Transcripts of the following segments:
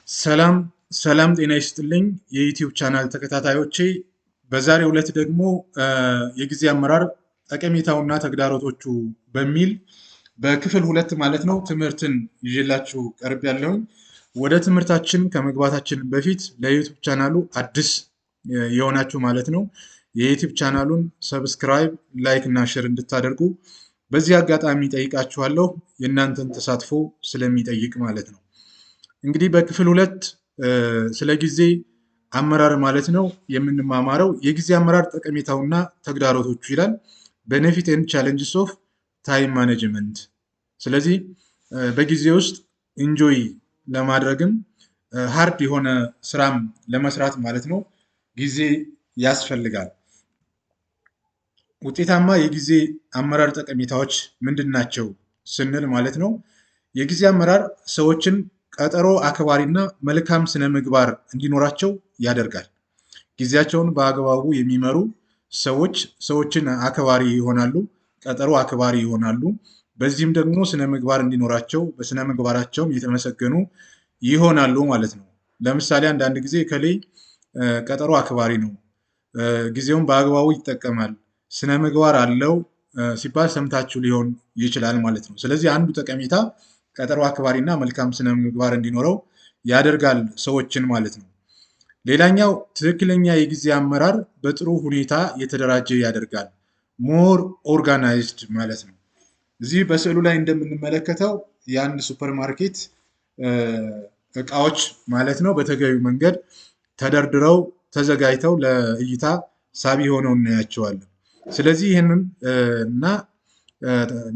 ሰላም ሰላም ጤና ይስጥልኝ የዩቲዩብ ቻናል ተከታታዮቼ። በዛሬው ዕለት ደግሞ የጊዜ አመራር ጠቀሜታውና ተግዳሮቶቹ በሚል በክፍል 2 ማለት ነው ትምህርትን ይዤላችሁ ቀርቤያለሁኝ። ወደ ትምህርታችን ከመግባታችን በፊት ለዩቲዩብ ቻናሉ አዲስ የሆናችሁ ማለት ነው የዩቲዩብ ቻናሉን ሰብስክራይብ፣ ላይክ እና ሼር እንድታደርጉ በዚህ አጋጣሚ ጠይቃችኋለሁ። የእናንተን ተሳትፎ ስለሚጠይቅ ማለት ነው። እንግዲህ በክፍል 2 ስለ ጊዜ አመራር ማለት ነው የምንማማረው የጊዜ አመራር ጠቀሜታውና ተግዳሮቶቹ ይላል። ቤኔፊት ኤንድ ቻሌንጅስ ኦፍ ታይም ማኔጅመንት። ስለዚህ በጊዜ ውስጥ ኢንጆይ ለማድረግም ሃርድ የሆነ ስራም ለመስራት ማለት ነው ጊዜ ያስፈልጋል። ውጤታማ የጊዜ አመራር ጠቀሜታዎች ምንድን ናቸው ስንል ማለት ነው የጊዜ አመራር ሰዎችን ቀጠሮ አክባሪና መልካም ስነ ምግባር እንዲኖራቸው ያደርጋል። ጊዜያቸውን በአግባቡ የሚመሩ ሰዎች ሰዎችን አክባሪ ይሆናሉ፣ ቀጠሮ አክባሪ ይሆናሉ። በዚህም ደግሞ ስነ ምግባር እንዲኖራቸው በስነ ምግባራቸውም የተመሰገኑ ይሆናሉ ማለት ነው። ለምሳሌ አንዳንድ ጊዜ እከሌ ቀጠሮ አክባሪ ነው፣ ጊዜውን በአግባቡ ይጠቀማል፣ ስነ ምግባር አለው ሲባል ሰምታችሁ ሊሆን ይችላል ማለት ነው። ስለዚህ አንዱ ጠቀሜታ ቀጠሮ አክባሪና መልካም ስነ ምግባር እንዲኖረው ያደርጋል ሰዎችን ማለት ነው። ሌላኛው ትክክለኛ የጊዜ አመራር በጥሩ ሁኔታ የተደራጀ ያደርጋል። ሞር ኦርጋናይዝድ ማለት ነው። እዚህ በስዕሉ ላይ እንደምንመለከተው የአንድ ሱፐርማርኬት እቃዎች ማለት ነው በተገቢው መንገድ ተደርድረው ተዘጋጅተው ለእይታ ሳቢ ሆነው እናያቸዋለን። ስለዚህ ይህንን እና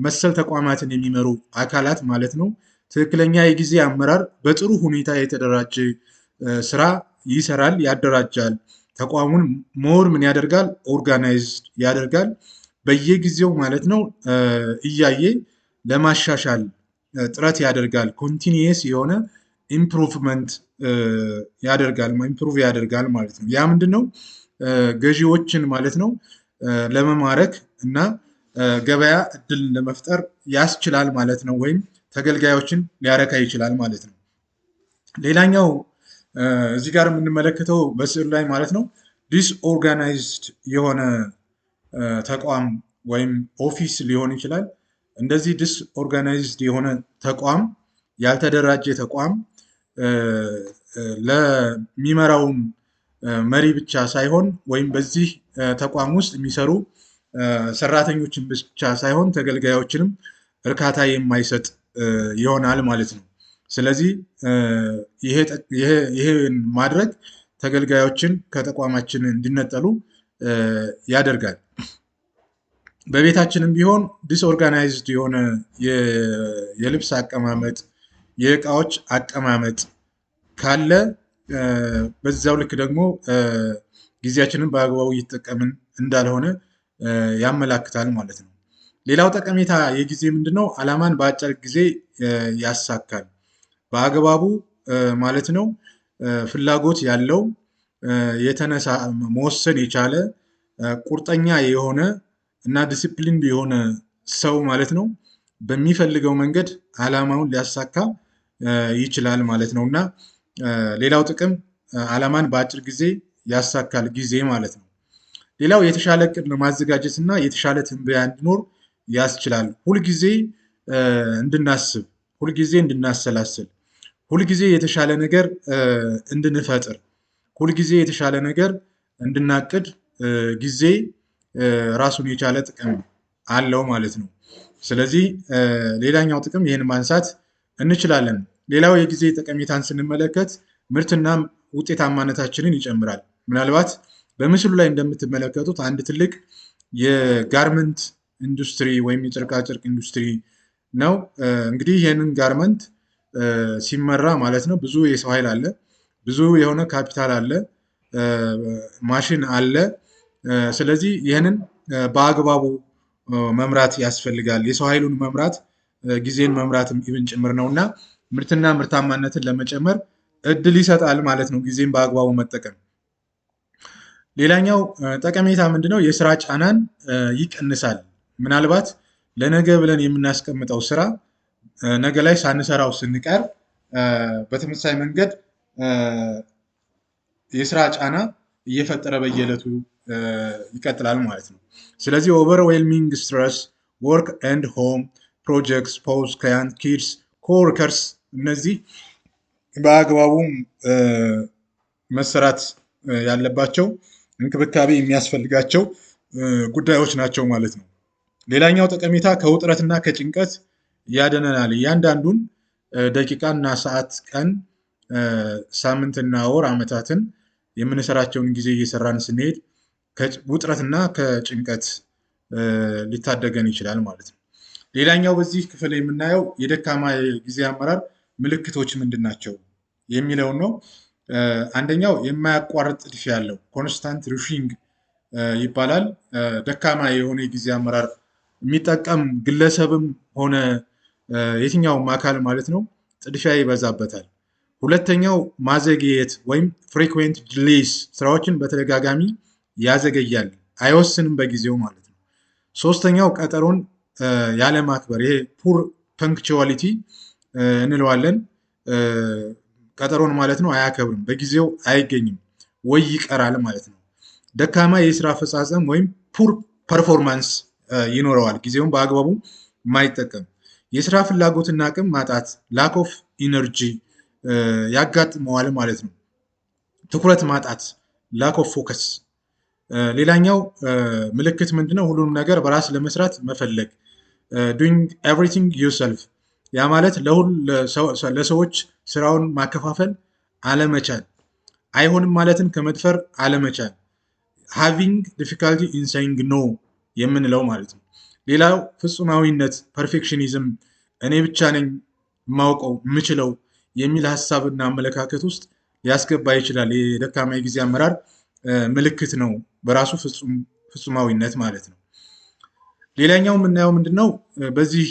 መሰል ተቋማትን የሚመሩ አካላት ማለት ነው ትክክለኛ የጊዜ አመራር በጥሩ ሁኔታ የተደራጀ ስራ ይሰራል፣ ያደራጃል። ተቋሙን ሞር ምን ያደርጋል? ኦርጋናይዝድ ያደርጋል። በየጊዜው ማለት ነው እያየ ለማሻሻል ጥረት ያደርጋል። ኮንቲኒየስ የሆነ ኢምፕሩቭመንት ያደርጋል ማለት ነው። ያ ምንድን ነው? ገዢዎችን ማለት ነው ለመማረክ እና ገበያ እድል ለመፍጠር ያስችላል ማለት ነው። ወይም ተገልጋዮችን ሊያረካ ይችላል ማለት ነው። ሌላኛው እዚህ ጋር የምንመለከተው በስዕሉ ላይ ማለት ነው ዲስኦርጋናይዝድ የሆነ ተቋም ወይም ኦፊስ ሊሆን ይችላል። እንደዚህ ዲስኦርጋናይዝድ የሆነ ተቋም፣ ያልተደራጀ ተቋም ለሚመራውም መሪ ብቻ ሳይሆን ወይም በዚህ ተቋም ውስጥ የሚሰሩ ሰራተኞችን ብቻ ሳይሆን ተገልጋዮችንም እርካታ የማይሰጥ ይሆናል ማለት ነው። ስለዚህ ይሄን ማድረግ ተገልጋዮችን ከተቋማችን እንዲነጠሉ ያደርጋል። በቤታችንም ቢሆን ዲስኦርጋናይዝድ የሆነ የልብስ አቀማመጥ፣ የእቃዎች አቀማመጥ ካለ በዛው ልክ ደግሞ ጊዜያችንን በአግባቡ እየተጠቀምን እንዳልሆነ ያመላክታል ማለት ነው። ሌላው ጠቀሜታ የጊዜ ምንድነው? ዓላማን በአጭር ጊዜ ያሳካል። በአግባቡ ማለት ነው ፍላጎት ያለው መወሰን የቻለ ቁርጠኛ የሆነ እና ዲሲፕሊን የሆነ ሰው ማለት ነው በሚፈልገው መንገድ ዓላማውን ሊያሳካ ይችላል ማለት ነው። እና ሌላው ጥቅም ዓላማን በአጭር ጊዜ ያሳካል ጊዜ ማለት ነው። ሌላው የተሻለ እቅድ ለማዘጋጀት እና የተሻለ ትንበያ እንዲኖር ያስችላል። ሁልጊዜ እንድናስብ፣ ሁልጊዜ እንድናሰላስል፣ ሁልጊዜ የተሻለ ነገር እንድንፈጥር፣ ሁልጊዜ የተሻለ ነገር እንድናቅድ ጊዜ ራሱን የቻለ ጥቅም አለው ማለት ነው። ስለዚህ ሌላኛው ጥቅም ይህን ማንሳት እንችላለን። ሌላው የጊዜ ጠቀሜታን ስንመለከት ምርትና ውጤታማነታችንን ይጨምራል። ምናልባት በምስሉ ላይ እንደምትመለከቱት አንድ ትልቅ የጋርመንት ኢንዱስትሪ ወይም የጨርቃጨርቅ ኢንዱስትሪ ነው። እንግዲህ ይህንን ጋርመንት ሲመራ ማለት ነው ብዙ የሰው ኃይል አለ፣ ብዙ የሆነ ካፒታል አለ፣ ማሽን አለ። ስለዚህ ይህንን በአግባቡ መምራት ያስፈልጋል። የሰው ኃይሉን መምራት ጊዜን መምራት ኢቭን ጭምር ነው እና ምርትና ምርታማነትን ለመጨመር እድል ይሰጣል ማለት ነው ጊዜን በአግባቡ መጠቀም። ሌላኛው ጠቀሜታ ምንድነው? የስራ ጫናን ይቀንሳል። ምናልባት ለነገ ብለን የምናስቀምጠው ስራ ነገ ላይ ሳንሰራው ስንቀር በተመሳሳይ መንገድ የስራ ጫና እየፈጠረ በየዕለቱ ይቀጥላል ማለት ነው። ስለዚህ ኦቨርዌልሚንግ ስትረስ፣ ወርክ ኤንድ ሆም ፕሮጀክትስ፣ ፖዝ፣ ክላይንት፣ ኪድስ፣ ኮወርከርስ እነዚህ በአግባቡ መሰራት ያለባቸው እንክብካቤ የሚያስፈልጋቸው ጉዳዮች ናቸው ማለት ነው። ሌላኛው ጠቀሜታ ከውጥረትና ከጭንቀት ያድነናል። እያንዳንዱን ደቂቃና ሰዓት፣ ቀን፣ ሳምንትና ወር፣ ዓመታትን የምንሰራቸውን ጊዜ እየሰራን ስንሄድ ውጥረትና ከጭንቀት ሊታደገን ይችላል ማለት ነው። ሌላኛው በዚህ ክፍል የምናየው የደካማ የጊዜ አመራር ምልክቶች ምንድን ናቸው የሚለውን ነው። አንደኛው የማያቋርጥ ጥድፊያ ያለው ኮንስታንት ሩሺንግ ይባላል። ደካማ የሆነ የጊዜ አመራር የሚጠቀም ግለሰብም ሆነ የትኛውም አካል ማለት ነው ጥድፊያ ይበዛበታል። ሁለተኛው ማዘግየት ወይም ፍሪኩዌንት ዲሌይስ፣ ስራዎችን በተደጋጋሚ ያዘገያል፣ አይወስንም በጊዜው ማለት ነው። ሶስተኛው ቀጠሮን ያለማክበር፣ ይሄ ፑር ፐንክቹዋሊቲ እንለዋለን። ቀጠሮን ማለት ነው አያከብርም፣ በጊዜው አይገኝም ወይ ይቀራል ማለት ነው። ደካማ የስራ አፈጻጸም ወይም ፑር ፐርፎርማንስ ይኖረዋል፣ ጊዜውን በአግባቡ የማይጠቀም። የስራ ፍላጎትና አቅም ማጣት ላክ ኦፍ ኢነርጂ ያጋጥመዋል ማለት ነው። ትኩረት ማጣት ላክ ኦፍ ፎከስ። ሌላኛው ምልክት ምንድነው? ሁሉንም ነገር በራስ ለመስራት መፈለግ ዱይንግ ኤቭሪቲንግ ዩርሰልፍ። ያ ማለት ለሰዎች ስራውን ማከፋፈል አለመቻል፣ አይሆንም ማለትን ከመድፈር አለመቻል፣ ሃቪንግ ዲፊካልቲ ኢን ሴይንግ ኖ የምንለው ማለት ነው። ሌላው ፍጹማዊነት ፐርፌክሽኒዝም፣ እኔ ብቻ ነኝ የማውቀው የምችለው የሚል ሀሳብና አመለካከት ውስጥ ሊያስገባ ይችላል። የደካማ የጊዜ አመራር ምልክት ነው በራሱ ፍጹማዊነት ማለት ነው። ሌላኛው የምናየው ምንድነው? በዚህ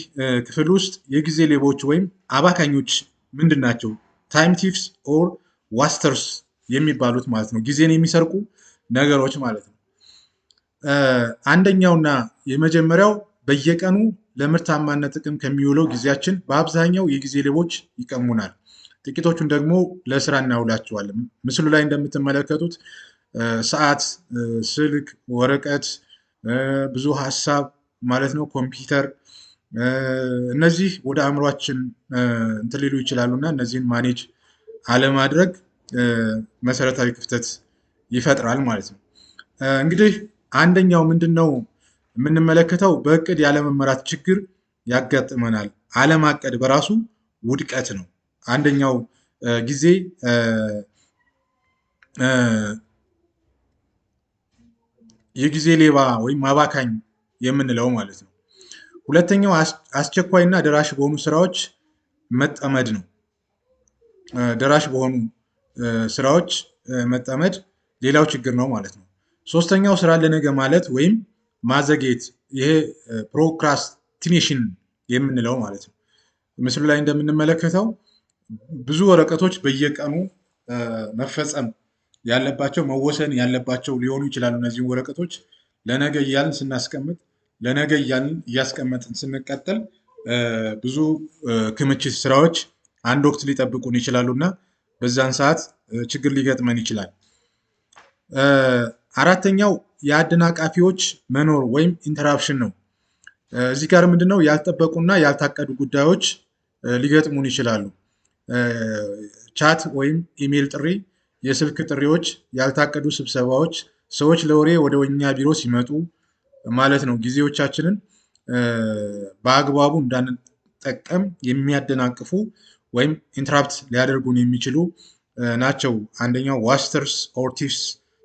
ክፍል ውስጥ የጊዜ ሌቦች ወይም አባካኞች ምንድን ናቸው? ታይም ቲፍስ ኦር ዋስተርስ የሚባሉት ማለት ነው። ጊዜን የሚሰርቁ ነገሮች ማለት ነው። አንደኛውና የመጀመሪያው በየቀኑ ለምርታማነት ጥቅም ከሚውለው ጊዜያችን በአብዛኛው የጊዜ ሌቦች ይቀሙናል። ጥቂቶቹን ደግሞ ለስራ እናውላቸዋለን። ምስሉ ላይ እንደምትመለከቱት ሰዓት፣ ስልክ፣ ወረቀት፣ ብዙ ሀሳብ ማለት ነው፣ ኮምፒውተር፣ እነዚህ ወደ አእምሯችን እንትን ሊሉ ይችላሉ እና እነዚህን ማኔጅ አለማድረግ መሰረታዊ ክፍተት ይፈጥራል ማለት ነው። እንግዲህ አንደኛው ምንድን ነው የምንመለከተው? በእቅድ ያለመመራት ችግር ያጋጥመናል። አለማቀድ በራሱ ውድቀት ነው። አንደኛው ጊዜ የጊዜ ሌባ ወይም አባካኝ የምንለው ማለት ነው። ሁለተኛው አስቸኳይና ደራሽ በሆኑ ስራዎች መጠመድ ነው። ደራሽ በሆኑ ስራዎች መጠመድ ሌላው ችግር ነው ማለት ነው። ሶስተኛው ስራ ለነገ ማለት ወይም ማዘግየት፣ ይሄ ፕሮክራስቲኔሽን የምንለው ማለት ነው። ምስሉ ላይ እንደምንመለከተው ብዙ ወረቀቶች በየቀኑ መፈጸም ያለባቸው መወሰን ያለባቸው ሊሆኑ ይችላሉ። እነዚህም ወረቀቶች ለነገ እያልን ስናስቀምጥ፣ ለነገ እያልን እያስቀመጥን ስንቀጥል ብዙ ክምችት ስራዎች አንድ ወቅት ሊጠብቁን ይችላሉ እና በዛን ሰዓት ችግር ሊገጥመን ይችላል። አራተኛው የአደናቃፊዎች መኖር ወይም ኢንተራፕሽን ነው። እዚህ ጋር ምንድነው? ያልጠበቁና ያልታቀዱ ጉዳዮች ሊገጥሙን ይችላሉ። ቻት ወይም ኢሜል ጥሪ፣ የስልክ ጥሪዎች፣ ያልታቀዱ ስብሰባዎች፣ ሰዎች ለወሬ ወደ እኛ ቢሮ ሲመጡ ማለት ነው። ጊዜዎቻችንን በአግባቡ እንዳንጠቀም የሚያደናቅፉ ወይም ኢንተራፕት ሊያደርጉን የሚችሉ ናቸው። አንደኛው ዋስተርስ ኦር ቲፍስ፣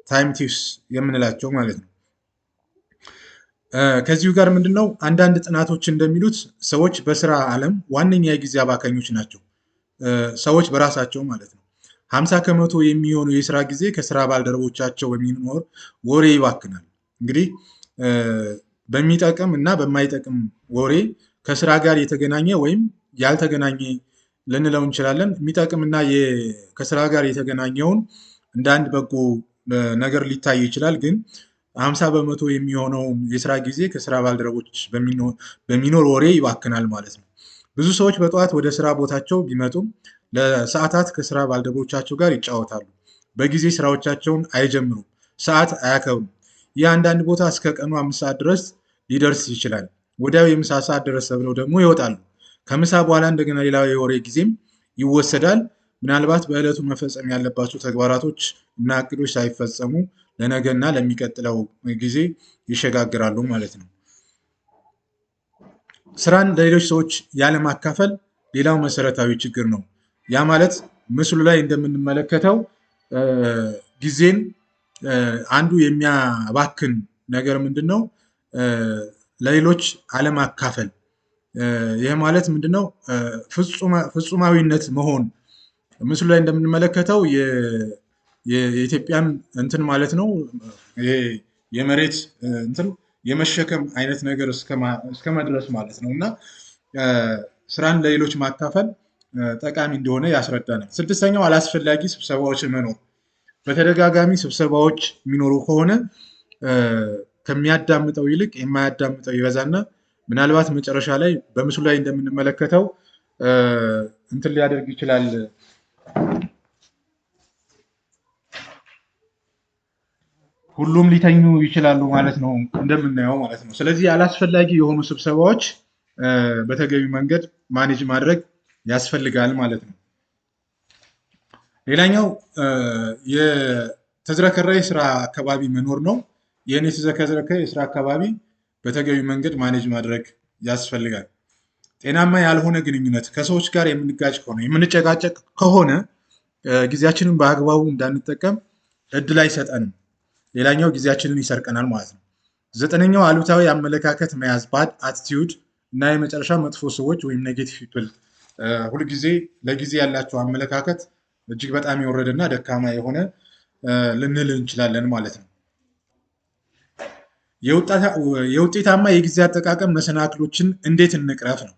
ታይም ቲፍስ የምንላቸው ማለት ነው። ከዚሁ ጋር ምንድነው? አንዳንድ ጥናቶች እንደሚሉት ሰዎች በስራ ዓለም ዋነኛ የጊዜ አባካኞች ናቸው። ሰዎች በራሳቸው ማለት ነው። 50% የሚሆኑ የስራ ጊዜ ከስራ ባልደረቦቻቸው በሚኖር ወሬ ይባክናል። እንግዲህ በሚጠቅም እና በማይጠቅም ወሬ ከስራ ጋር የተገናኘ ወይም ያልተገናኘ ልንለው እንችላለን። የሚጠቅም እና ከስራ ጋር የተገናኘውን እንደ አንድ በጎ ነገር ሊታይ ይችላል። ግን 50% የሚሆነውን የስራ ጊዜ ከስራ ባልደረቦች በሚኖር ወሬ ይባክናል ማለት ነው። ብዙ ሰዎች በጠዋት ወደ ስራ ቦታቸው ቢመጡም ለሰዓታት ከስራ ባልደረቦቻቸው ጋር ይጫወታሉ። በጊዜ ስራዎቻቸውን አይጀምሩም። ሰዓት አያከብሩም። ይህ አንዳንድ ቦታ እስከ ቀኑ 5 ሰዓት ድረስ ሊደርስ ይችላል። ወዲያው የምሳ ሰዓት ደረሰ ብለው ደግሞ ይወጣሉ። ከምሳ በኋላ እንደገና ሌላ የወሬ ጊዜም ይወሰዳል። ምናልባት በዕለቱ መፈጸም ያለባቸው ተግባራቶች እና እቅዶች ሳይፈጸሙ ለነገና ለሚቀጥለው ጊዜ ይሸጋግራሉ ማለት ነው። ስራን ለሌሎች ሰዎች ያለማካፈል ሌላው መሰረታዊ ችግር ነው። ያ ማለት ምስሉ ላይ እንደምንመለከተው ጊዜን አንዱ የሚያባክን ነገር ምንድን ነው? ለሌሎች አለማካፈል። ይህ ማለት ምንድነው? ፍጹማዊነት መሆን። ምስሉ ላይ እንደምንመለከተው የኢትዮጵያን እንትን ማለት ነው የመሬት እንትን የመሸከም አይነት ነገር እስከ መድረስ ማለት ነው። እና ስራን ለሌሎች ማካፈል ጠቃሚ እንደሆነ ያስረዳናል። 6ኛው አላስፈላጊ ስብሰባዎች መኖር። በተደጋጋሚ ስብሰባዎች የሚኖሩ ከሆነ ከሚያዳምጠው ይልቅ የማያዳምጠው ይበዛና ምናልባት መጨረሻ ላይ በምስሉ ላይ እንደምንመለከተው እንትን ሊያደርግ ይችላል። ሁሉም ሊተኙ ይችላሉ ማለት ነው፣ እንደምናየው ማለት ነው። ስለዚህ አላስፈላጊ የሆኑ ስብሰባዎች በተገቢ መንገድ ማኔጅ ማድረግ ያስፈልጋል ማለት ነው። ሌላኛው የተዝረከረከ የስራ አካባቢ መኖር ነው። ይህን የተዝረከረከ የስራ አካባቢ በተገቢ መንገድ ማኔጅ ማድረግ ያስፈልጋል። ጤናማ ያልሆነ ግንኙነት፣ ከሰዎች ጋር የምንጋጭ ከሆነ የምንጨቃጨቅ ከሆነ ጊዜያችንን በአግባቡ እንዳንጠቀም እድል አይሰጠንም። ሌላኛው ጊዜያችንን ይሰርቀናል ማለት ነው። 9ኛው አሉታዊ አመለካከት መያዝ፣ ባድ አቲቲዩድ እና የመጨረሻ መጥፎ ሰዎች ወይም ኔጌቲቭ ፒፕል። ሁልጊዜ ለጊዜ ያላቸው አመለካከት እጅግ በጣም የወረደና ደካማ የሆነ ልንል እንችላለን ማለት ነው። የውጤታማ የጊዜ አጠቃቀም መሰናክሎችን እንዴት እንቅረፍ ነው።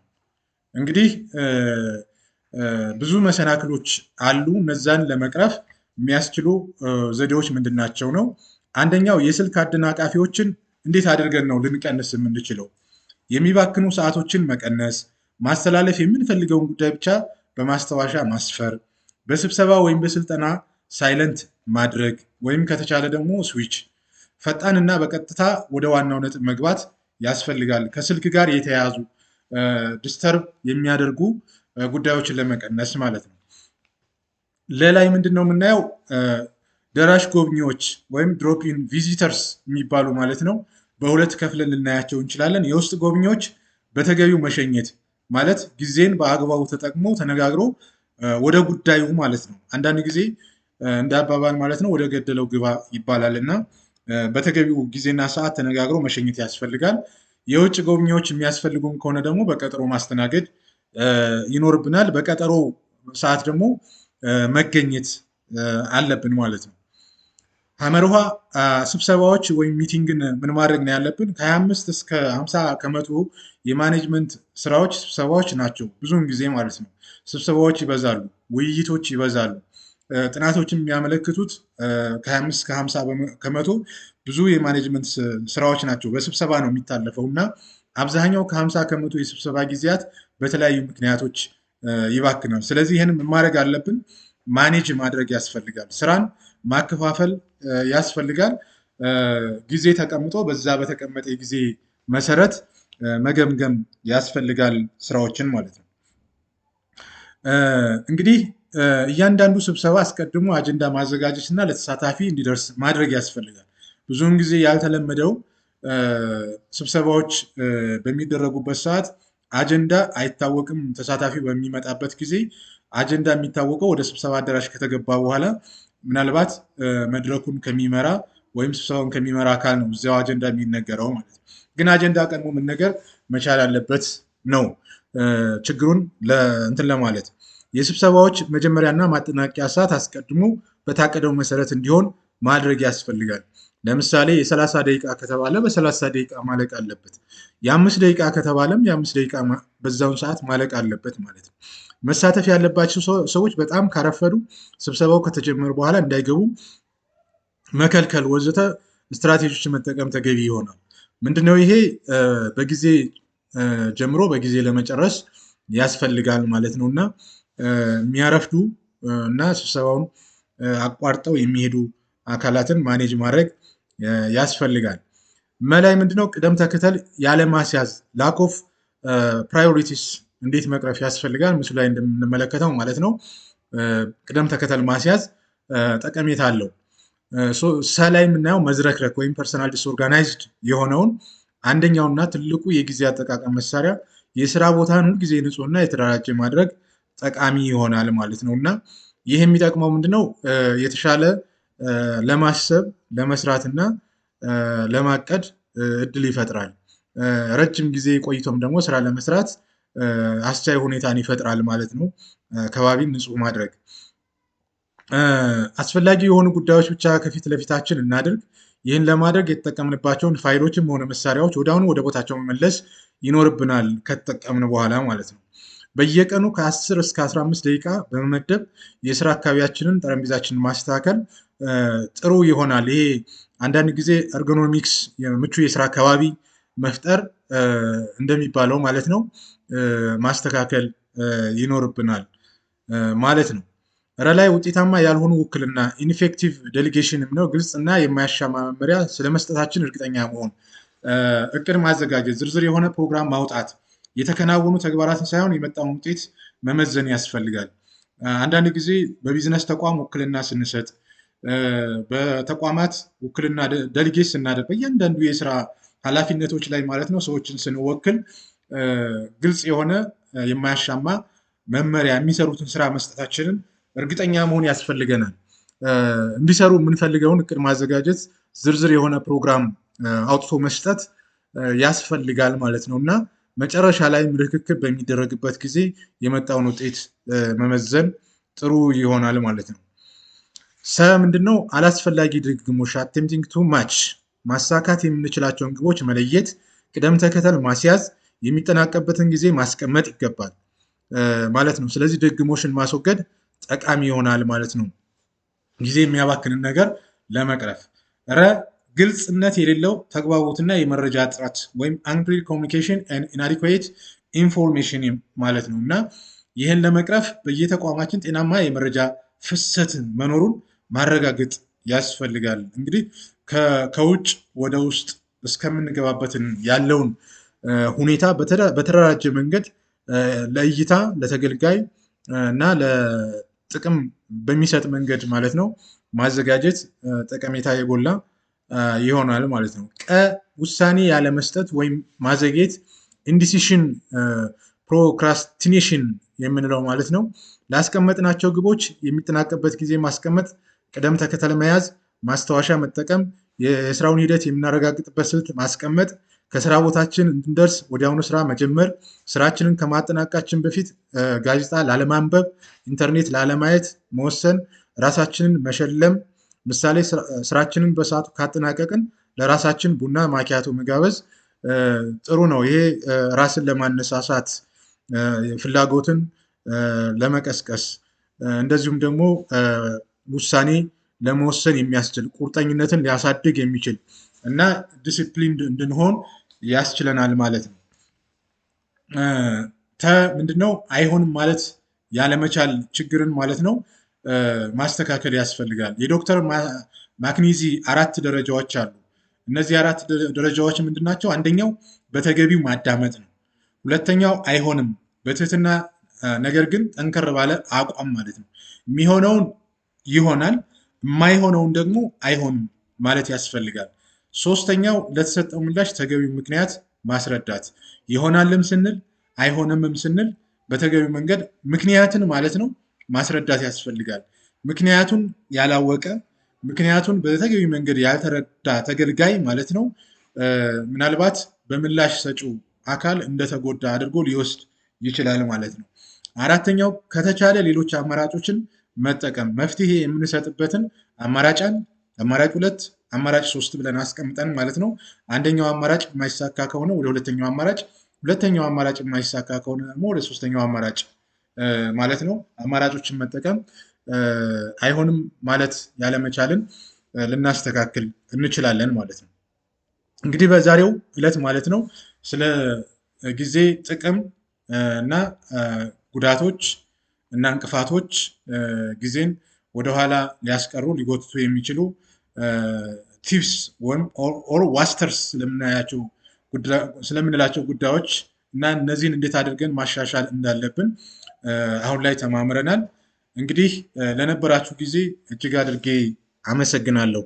እንግዲህ ብዙ መሰናክሎች አሉ። እነዛን ለመቅረፍ የሚያስችሉ ዘዴዎች ምንድናቸው ነው? አንደኛው የስልክ አደናቃፊዎችን እንዴት አድርገን ነው ልንቀንስ የምንችለው? የሚባክኑ ሰዓቶችን መቀነስ፣ ማስተላለፍ የምንፈልገውን ጉዳይ ብቻ በማስታወሻ ማስፈር፣ በስብሰባ ወይም በስልጠና ሳይለንት ማድረግ ወይም ከተቻለ ደግሞ ስዊች፣ ፈጣንና በቀጥታ ወደ ዋናው ነጥብ መግባት ያስፈልጋል። ከስልክ ጋር የተያያዙ ዲስተርብ የሚያደርጉ ጉዳዮችን ለመቀነስ ማለት ነው። ሌላይ ምንድን ነው የምናየው? ደራሽ ጎብኚዎች ወይም ድሮፕኢን ቪዚተርስ የሚባሉ ማለት ነው። በሁለት ከፍለን ልናያቸው እንችላለን። የውስጥ ጎብኚዎች በተገቢው መሸኘት ማለት ጊዜን በአግባቡ ተጠቅሞ ተነጋግሮ ወደ ጉዳዩ ማለት ነው። አንዳንድ ጊዜ እንደ አባባል ማለት ነው ወደ ገደለው ግባ ይባላል እና በተገቢው ጊዜና ሰዓት ተነጋግሮ መሸኘት ያስፈልጋል። የውጭ ጎብኚዎች የሚያስፈልጉን ከሆነ ደግሞ በቀጠሮ ማስተናገድ ይኖርብናል። በቀጠሮ ሰዓት ደግሞ መገኘት አለብን ማለት ነው። ሀመርሃ ስብሰባዎች ወይም ሚቲንግን ምን ማድረግ ነው ያለብን? ከ25 እስከ 50 ከመቶ የማኔጅመንት ስራዎች ስብሰባዎች ናቸው። ብዙውን ጊዜ ማለት ነው ስብሰባዎች ይበዛሉ፣ ውይይቶች ይበዛሉ። ጥናቶችም የሚያመለክቱት ከ25 እስከ 50 ከመቶ ብዙ የማኔጅመንት ስራዎች ናቸው በስብሰባ ነው የሚታለፈው እና አብዛኛው ከ50 ከመቶ የስብሰባ ጊዜያት በተለያዩ ምክንያቶች ይባክናል። ስለዚህ ይህንን ማድረግ አለብን፣ ማኔጅ ማድረግ ያስፈልጋል። ስራን ማከፋፈል ያስፈልጋል። ጊዜ ተቀምጦ በዛ በተቀመጠ ጊዜ መሰረት መገምገም ያስፈልጋል ስራዎችን ማለት ነው። እንግዲህ እያንዳንዱ ስብሰባ አስቀድሞ አጀንዳ ማዘጋጀት እና ለተሳታፊ እንዲደርስ ማድረግ ያስፈልጋል። ብዙውን ጊዜ ያልተለመደው ስብሰባዎች በሚደረጉበት ሰዓት አጀንዳ አይታወቅም። ተሳታፊ በሚመጣበት ጊዜ አጀንዳ የሚታወቀው ወደ ስብሰባ አዳራሽ ከተገባ በኋላ ምናልባት መድረኩን ከሚመራ ወይም ስብሰባውን ከሚመራ አካል ነው እዚያው አጀንዳ የሚነገረው ማለት ነው። ግን አጀንዳ ቀድሞ መነገር መቻል አለበት ነው ችግሩን እንትን ለማለት። የስብሰባዎች መጀመሪያና ማጠናቀቂያ ሰዓት አስቀድሞ በታቀደው መሰረት እንዲሆን ማድረግ ያስፈልጋል። ለምሳሌ የ30 ደቂቃ ከተባለ በ30 ደቂቃ ማለቅ አለበት። የ5 ደቂቃ ከተባለም የ5 ደቂቃ በዛውን ሰዓት ማለቅ አለበት ማለት ነው። መሳተፍ ያለባቸው ሰዎች በጣም ካረፈዱ ስብሰባው ከተጀመረ በኋላ እንዳይገቡ መከልከል ወዘተ ስትራቴጂዎችን መጠቀም ተገቢ ይሆናል። ምንድነው ይሄ? በጊዜ ጀምሮ በጊዜ ለመጨረስ ያስፈልጋል ማለት ነው እና የሚያረፍዱ እና ስብሰባውን አቋርጠው የሚሄዱ አካላትን ማኔጅ ማድረግ ያስፈልጋል። መላይ ምንድነው? ቅደም ተከተል ያለማስያዝ ላክ ኦፍ ፕራዮሪቲስ እንዴት መቅረፍ ያስፈልጋል? ምስሉ ላይ እንደምንመለከተው ማለት ነው። ቅደም ተከተል ማስያዝ ጠቀሜታ አለው። ሰላይ የምናየው መዝረክረክ ወይም ፐርሰናል ዲስኦርጋናይዝድ የሆነውን አንደኛውና ትልቁ የጊዜ አጠቃቀም መሳሪያ የስራ ቦታን ሁልጊዜ ንጹህና የተደራጀ ማድረግ ጠቃሚ ይሆናል ማለት ነው። እና ይህ የሚጠቅመው ምንድነው? የተሻለ ለማሰብ ለመስራትና ለማቀድ እድል ይፈጥራል። ረጅም ጊዜ ቆይቶም ደግሞ ስራ ለመስራት አስቻይ ሁኔታን ይፈጥራል ማለት ነው። ከባቢን ንጹህ ማድረግ አስፈላጊ የሆኑ ጉዳዮች ብቻ ከፊት ለፊታችን እናድርግ። ይህን ለማድረግ የተጠቀምንባቸውን ፋይሎችም ሆነ መሳሪያዎች ወዲያውኑ ወደ ቦታቸው መመለስ ይኖርብናል ከተጠቀምን በኋላ ማለት ነው። በየቀኑ ከ10 እስከ 15 ደቂቃ በመመደብ የስራ አካባቢያችንን ጠረጴዛችንን ማስተካከል ጥሩ ይሆናል። ይሄ አንዳንድ ጊዜ ኤርጎኖሚክስ ምቹ የስራ አካባቢ መፍጠር እንደሚባለው ማለት ነው ማስተካከል ይኖርብናል ማለት ነው። ላይ ውጤታማ ያልሆኑ ውክልና ኢንፌክቲቭ ዴሊጌሽን ነው። ግልጽ እና የማያሻማ መመሪያ ስለመስጠታችን እርግጠኛ መሆን፣ እቅድ ማዘጋጀት፣ ዝርዝር የሆነ ፕሮግራም ማውጣት፣ የተከናወኑ ተግባራትን ሳይሆን የመጣውን ውጤት መመዘን ያስፈልጋል። አንዳንድ ጊዜ በቢዝነስ ተቋም ውክልና ስንሰጥ፣ በተቋማት ውክልና ዴሊጌት ስናደርግ፣ በእያንዳንዱ የስራ ኃላፊነቶች ላይ ማለት ነው ሰዎችን ስንወክል ግልጽ የሆነ የማያሻማ መመሪያ የሚሰሩትን ስራ መስጠታችንን እርግጠኛ መሆን ያስፈልገናል። እንዲሰሩ የምንፈልገውን እቅድ ማዘጋጀት፣ ዝርዝር የሆነ ፕሮግራም አውጥቶ መስጠት ያስፈልጋል ማለት ነው እና መጨረሻ ላይ ርክክብ በሚደረግበት ጊዜ የመጣውን ውጤት መመዘን ጥሩ ይሆናል ማለት ነው። ምንድነው? አላስፈላጊ ድግግሞሽ አቴምፕቲንግ ቱ ማች፣ ማሳካት የምንችላቸውን ግቦች መለየት፣ ቅደም ተከተል ማስያዝ፣ የሚጠናቀቅበትን ጊዜ ማስቀመጥ ይገባል ማለት ነው። ስለዚህ ድግግሞሽን ማስወገድ ጠቃሚ ይሆናል ማለት ነው። ጊዜ የሚያባክንን ነገር ለመቅረፍ ግልጽነት የሌለው ተግባቦትና የመረጃ እጥረት ወይም አንክሊር ኮሚኒኬሽን ኤንድ ኢናዲኩዌት ኢንፎርሜሽን ማለት ነው እና ይህን ለመቅረፍ በየተቋማችን ጤናማ የመረጃ ፍሰት መኖሩን ማረጋገጥ ያስፈልጋል። እንግዲህ ከውጭ ወደ ውስጥ እስከምንገባበትን ያለውን ሁኔታ በተደራጀ መንገድ ለእይታ ለተገልጋይ እና ለጥቅም በሚሰጥ መንገድ ማለት ነው ማዘጋጀት ጠቀሜታ የጎላ ይሆናል ማለት ነው። ውሳኔ ያለመስጠት ወይም ማዘግየት ኢንዲሲሽን ፕሮክራስቲኔሽን የምንለው ማለት ነው። ላስቀመጥናቸው ግቦች የሚጠናቀቅበት ጊዜ ማስቀመጥ፣ ቅደም ተከተል መያዝ፣ ማስታወሻ መጠቀም፣ የስራውን ሂደት የምናረጋግጥበት ስልት ማስቀመጥ፣ ከስራ ቦታችን እንድንደርስ ወዲያውኑ ስራ መጀመር፣ ስራችንን ከማጠናቀቃችን በፊት ጋዜጣ ላለማንበብ፣ ኢንተርኔት ላለማየት መወሰን፣ ራሳችንን መሸለም። ምሳሌ ስራችንን በሰዓቱ ካጠናቀቅን ለራሳችን ቡና ማኪያቶ መጋበዝ ጥሩ ነው። ይሄ ራስን ለማነሳሳት ፍላጎትን ለመቀስቀስ እንደዚሁም ደግሞ ውሳኔ ለመወሰን የሚያስችል ቁርጠኝነትን ሊያሳድግ የሚችል እና ዲሲፕሊን እንድንሆን ያስችለናል ማለት ነው። ምንድነው? አይሆንም ማለት ያለመቻል ችግርን ማለት ነው ማስተካከል ያስፈልጋል። የዶክተር ማክኒዚ 4 ደረጃዎች አሉ። እነዚህ 4 ደረጃዎች ምንድናቸው? አንደኛው በተገቢው ማዳመጥ ነው። ሁለተኛው አይሆንም በትህትና ነገር ግን ጠንከር ባለ አቋም ማለት ነው። የሚሆነውን ይሆናል፣ የማይሆነውን ደግሞ አይሆንም ማለት ያስፈልጋል። ሶስተኛው ለተሰጠው ምላሽ ተገቢው ምክንያት ማስረዳት፣ ይሆናልም ስንል አይሆንምም ስንል በተገቢው መንገድ ምክንያትን ማለት ነው ማስረዳት ያስፈልጋል። ምክንያቱን ያላወቀ ምክንያቱን በተገቢ መንገድ ያልተረዳ ተገልጋይ ማለት ነው ምናልባት በምላሽ ሰጪው አካል እንደተጎዳ አድርጎ ሊወስድ ይችላል ማለት ነው። አራተኛው ከተቻለ ሌሎች አማራጮችን መጠቀም፣ መፍትሄ የምንሰጥበትን አማራጭ 2 አማራጭ 3 ብለን አስቀምጠን ማለት ነው። አንደኛው አማራጭ የማይሳካ ከሆነ ወደ ሁለተኛው አማራጭ፣ ሁለተኛው አማራጭ የማይሳካ ከሆነ ደግሞ ወደ ሶስተኛው አማራጭ ማለት ነው አማራጮችን መጠቀም አይሆንም ማለት ያለመቻልን ልናስተካክል እንችላለን ማለት ነው። እንግዲህ በዛሬው ዕለት ማለት ነው ስለ ጊዜ ጥቅም እና ጉዳቶች እና እንቅፋቶች ጊዜን ወደኋላ ሊያስቀሩ ሊጎትቱ የሚችሉ ቲፕስ ወይም ኦር ዋስተርስ ስለምንላቸው ጉዳዮች እና እነዚህን እንዴት አድርገን ማሻሻል እንዳለብን አሁን ላይ ተማምረናል። እንግዲህ ለነበራችሁ ጊዜ እጅግ አድርጌ አመሰግናለሁ።